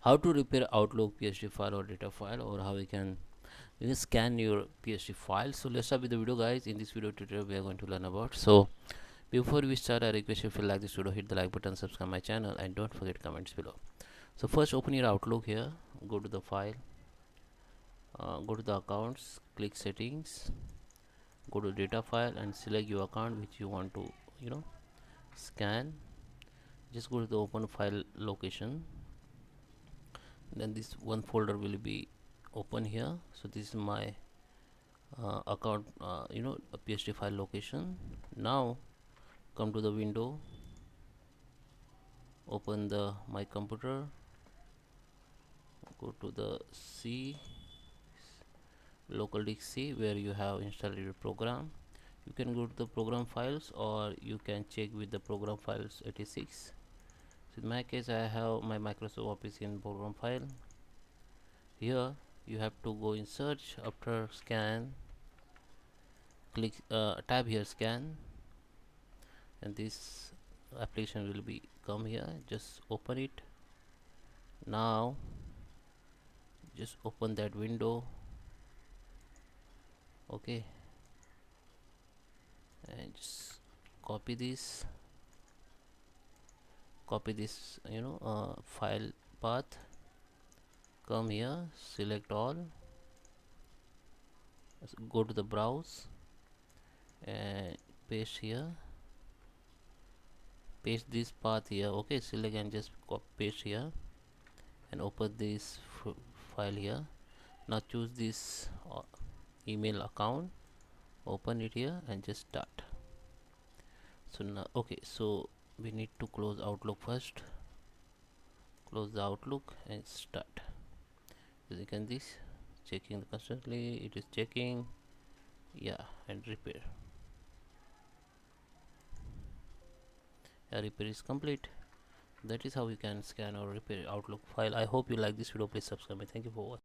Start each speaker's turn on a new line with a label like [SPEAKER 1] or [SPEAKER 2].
[SPEAKER 1] how to repair Outlook PSD file or data file, or how you can scan your PSD file. So let's start with the video, guys. In this video tutorial we are going to learn about. So before we start, I request you, if you like this video, hit the like button, subscribe my channel, and don't forget comments below. So first, open your Outlook here, go to the file, go to the accounts, click settings, go to data file and select your account which you want to scan. Just go to the open file location, then this one folder will be open here. So this is my account, a PSD file location. Now come to the window, open the my computer, go to the C, local disk C, where you have installed your program. You can go to the program files, or you can check with the program files 86. So in my case, I have my Microsoft Office in program file. Here you have to go in search, after scan, click tab here, scan, and this application will be come here. Just open it. Now just open that window, okay, and just copy this file path. Come here, select all, go to the browse and paste here, paste this path here, okay, select and just paste here and open this file here. Now choose this email account, open it here and just start. So now, okay, so we need to close Outlook first. Close the Outlook and start. As you can see, checking constantly, it is checking, yeah, and repair. Repair is complete. That is how you can scan or repair Outlook file. I hope you like this video. Please subscribe me. Thank you for watching.